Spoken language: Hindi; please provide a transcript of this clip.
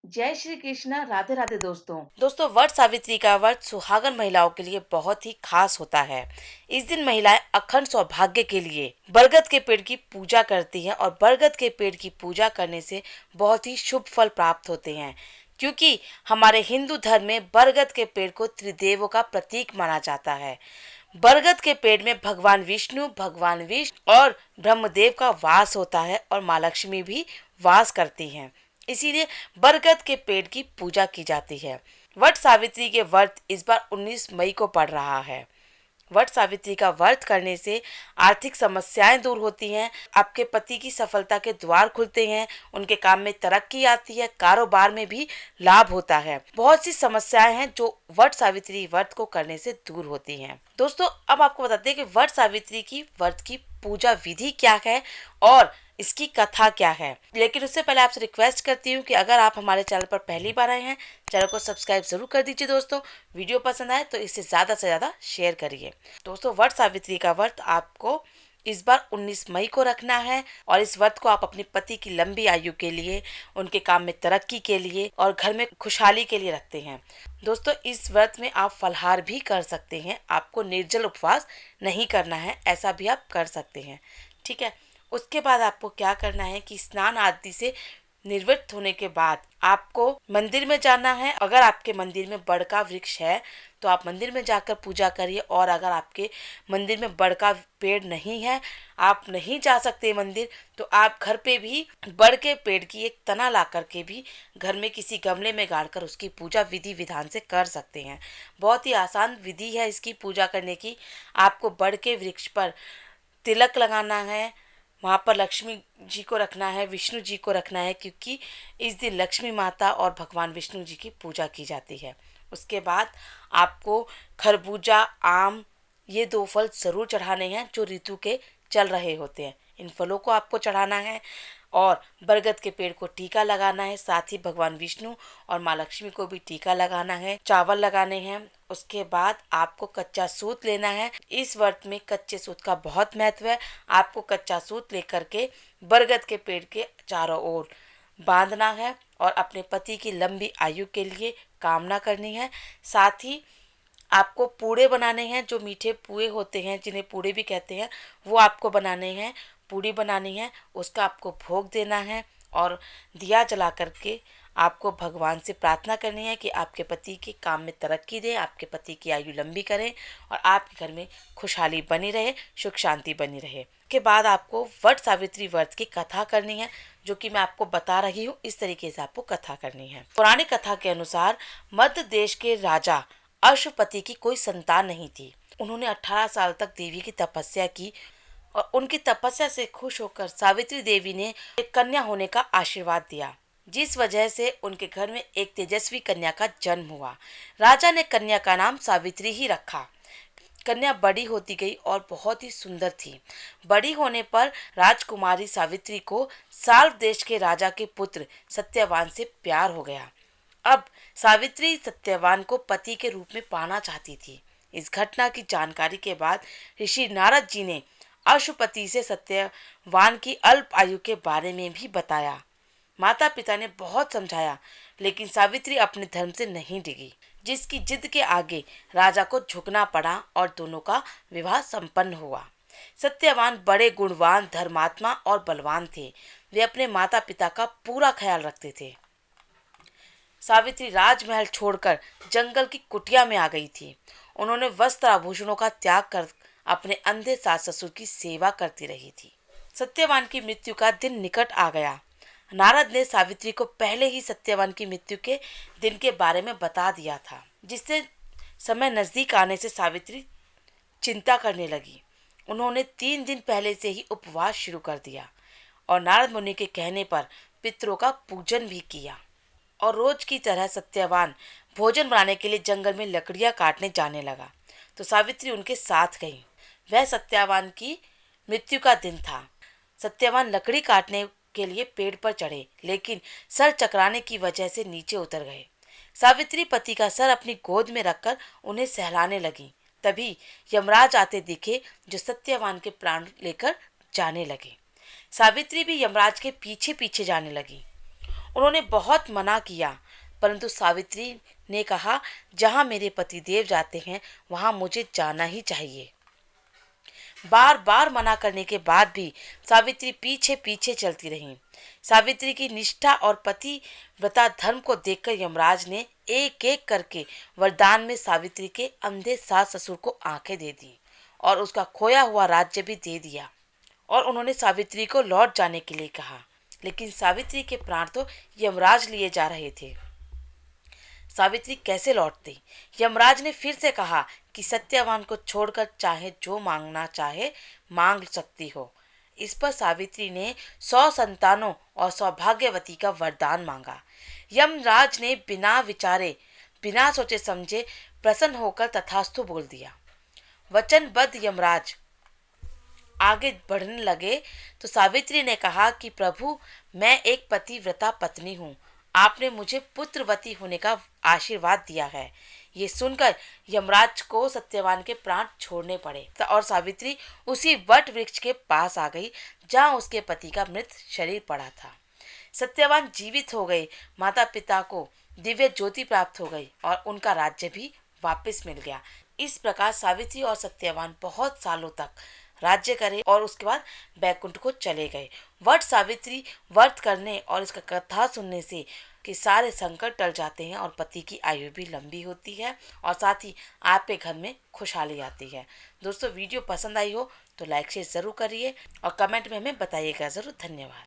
जय श्री कृष्ण। राधे राधे दोस्तों। दोस्तों, वट सावित्री का व्रत सुहागन महिलाओं के लिए बहुत ही खास होता है। इस दिन महिलाएं अखंड सौभाग्य के लिए बरगद के पेड़ की पूजा करती हैं और बरगद के पेड़ की पूजा करने से बहुत ही शुभ फल प्राप्त होते हैं, क्योंकि हमारे हिंदू धर्म में बरगद के पेड़ को त्रिदेवों का प्रतीक माना जाता है। बरगद के पेड़ में भगवान विष्णु, भगवान विष्णु और ब्रह्मदेव का वास होता है और माँ लक्ष्मी भी वास करती हैं। इसीलिए बरगद के पेड़ की पूजा की जाती है। वट सावित्री के व्रत इस बार 19 मई को पड़ रहा है। वट सावित्री का व्रत करने से आर्थिक समस्याएं दूर होती हैं, आपके पति की सफलता के द्वार खुलते हैं, उनके काम में तरक्की आती है, कारोबार में भी लाभ होता है। बहुत सी समस्याएं हैं जो वट सावित्री व्रत को करने से दूर होती हैं। दोस्तों, अब आपको बताते हैं कि वट सावित्री की व्रत की पूजा विधि क्या है और इसकी कथा क्या है। लेकिन उससे पहले आपसे रिक्वेस्ट करती हूँ कि अगर आप हमारे चैनल पर पहली बार आए हैं, चैनल को सब्सक्राइब जरूर कर दीजिए। दोस्तों, वीडियो पसंद आए तो इसे ज़्यादा से ज़्यादा शेयर करिए। दोस्तों, वट सावित्री का व्रत आपको इस बार 19 मई को रखना है और इस व्रत को आप अपने पति की लंबी आयु के लिए, उनके काम में तरक्की के लिए और घर में खुशहाली के लिए रखते हैं। दोस्तों, इस व्रत में आप फलाहार भी कर सकते हैं, आपको निर्जल उपवास नहीं करना है, ऐसा भी आप कर सकते हैं। ठीक है। उसके बाद आपको क्या करना है कि स्नान आदि से निवृत्त होने के बाद आपको मंदिर में जाना है। अगर आपके मंदिर में बड़ का वृक्ष है तो आप मंदिर में जाकर पूजा करिए, और अगर आपके मंदिर में बड़ का पेड़ नहीं है, आप नहीं जा सकते मंदिर, तो आप घर पे भी बड़ के पेड़ की एक तना ला करके भी घर में किसी गमले में गाड़कर उसकी पूजा विधि विधान से कर सकते हैं। बहुत ही आसान विधि है इसकी पूजा करने की। आपको बड़ के वृक्ष पर तिलक लगाना है, वहाँ पर लक्ष्मी जी को रखना है, विष्णु जी को रखना है, क्योंकि इस दिन लक्ष्मी माता और भगवान विष्णु जी की पूजा की जाती है। उसके बाद आपको खरबूजा, आम, ये दो फल ज़रूर चढ़ाने हैं जो ऋतु के चल रहे होते हैं। इन फलों को आपको चढ़ाना है और बरगद के पेड़ को टीका लगाना है। साथ ही भगवान विष्णु और माँ लक्ष्मी को भी टीका लगाना है, चावल लगाने हैं। उसके बाद आपको कच्चा सूत लेना है। इस व्रत में कच्चे सूत का बहुत महत्व है। आपको कच्चा सूत लेकर के बरगद के पेड़ के चारों ओर बांधना है और अपने पति की लंबी आयु के लिए कामना करनी है। साथ ही आपको पूड़े बनाने हैं, जो मीठे पुए होते हैं जिन्हें पूड़े भी कहते हैं, वो आपको बनाने हैं। पूड़ी बनानी है, उसका आपको भोग देना है और दिया जला करके आपको भगवान से प्रार्थना करनी है कि आपके पति के काम में तरक्की दें, आपके पति की आयु लंबी करें और आपके घर में खुशहाली बनी रहे, सुख शांति बनी रहे। के बाद आपको वट सावित्री व्रत की कथा करनी है, जो कि मैं आपको बता रही हूँ। इस तरीके से आपको कथा करनी है। पौराणिक कथा के अनुसार मध्य देश के राजा अश्वपति की कोई संतान नहीं थी। उन्होंने 18 साल तक देवी की तपस्या की और उनकी तपस्या से खुश होकर सावित्री देवी ने एक कन्या होने का आशीर्वाद दिया, जिस वजह से उनके घर में एक तेजस्वी कन्या का जन्म हुआ। राजा ने कन्या का नाम सावित्री ही रखा। कन्या बड़ी होती गई और बहुत ही सुंदर थी। बड़ी होने पर राजकुमारी सावित्री को साल्व देश के राजा के पुत्र सत्यवान से प्यार हो गया। अब सावित्री सत्यवान को पति के रूप में पाना चाहती थी। इस घटना की जानकारी के बाद ऋषि नारद जी ने अशुपति से सत्यवान की अल्प आयु के बारे में भी बताया। माता पिता ने बहुत समझाया, लेकिन सावित्री अपने धर्म से नहीं डिगी, जिसकी जिद के आगे राजा को झुकना पड़ा और दोनों का विवाह संपन्न हुआ। सत्यवान बड़े गुणवान, धर्मात्मा और बलवान थे। वे अपने माता पिता का पूरा ख्याल रखते थे। सावित्री राजमहल छोड़कर जंगल की कुटिया में आ गई थी। उन्होंने वस्त्र आभूषणों का त्याग कर अपने अंधे सास ससुर की सेवा करती रही थी। सत्यवान की मृत्यु का दिन निकट आ गया। नारद ने सावित्री को पहले ही सत्यवान की मृत्यु के दिन के बारे में बता दिया था, जिससे समय नजदीक आने से सावित्री चिंता करने लगी। उन्होंने 3 दिन पहले से ही उपवास शुरू कर दिया और नारद मुनि के कहने पर पितरों का पूजन भी किया। और रोज की तरह सत्यवान भोजन बनाने के लिए जंगल में लकड़ियां काटने जाने लगा, तो सावित्री उनके साथ गई। वह सत्यवान की मृत्यु का दिन था। सत्यवान लकड़ी काटने के लिए पेड़ पर चढ़े, लेकिन सर चकराने की वजह से नीचे उतर गए। सावित्री पति का सर अपनी गोद में रखकर उन्हें सहलाने लगी। तभी यमराज आते दिखे, जो सत्यवान के प्राण लेकर जाने लगे। सावित्री भी यमराज के पीछे पीछे जाने लगी। उन्होंने बहुत मना किया, परंतु सावित्री ने कहा, जहाँ मेरे पति देव जाते हैं वहाँ मुझे जाना ही चाहिए। बार बार मना करने के बाद भी सावित्री पीछे पीछे चलती रही। सावित्री की निष्ठा और पतिव्रता धर्म को देखकर यमराज ने एक एक करके वरदान में सावित्री के अंधे सास ससुर को आंखें दे दी और उसका खोया हुआ राज्य भी दे दिया। और उन्होंने सावित्री को लौट जाने के लिए कहा, लेकिन सावित्री के प्राण तो यमराज लिए जा रहे थे। सावित्री कैसे लौटती? यमराज ने फिर से कहा कि सत्यवान को छोड़कर चाहे जो मांगना चाहे मांग सकती हो। इस पर सावित्री ने 100 संतानों और सौभाग्यवती का वरदान मांगा। यमराज ने बिना विचारे, बिना सोचे समझे प्रसन्न होकर तथास्तु बोल दिया। वचनबद्ध यमराज आगे बढ़ने लगे तो सावित्री ने कहा कि प्रभु, मैं एक पतिव्रता पत्नी हूँ। आपने मुझे पुत्रवती होने का आशीर्वाद दिया है। ये सुनकर यमराज को सत्यवान के प्राण छोड़ने पड़े और सावित्री उसी वट वृक्ष के पास आ गई जहाँ उसके पति का मृत शरीर पड़ा था। सत्यवान जीवित हो गए, माता पिता को दिव्य ज्योति प्राप्त हो गई और उनका राज्य भी वापस मिल गया। इस प्रकार सावित्री और सत्यवान बहुत सालों तक राज्य करे और उसके बाद बैकुंठ को चले गए। वट सावित्री व्रत करने और इसका कथा सुनने से कि सारे संकट टल जाते हैं और पति की आयु भी लंबी होती है और साथ ही आपके घर में खुशहाली आती है। दोस्तों, वीडियो पसंद आई हो तो लाइक शेयर ज़रूर करिए और कमेंट में हमें बताइएगा ज़रूर। धन्यवाद।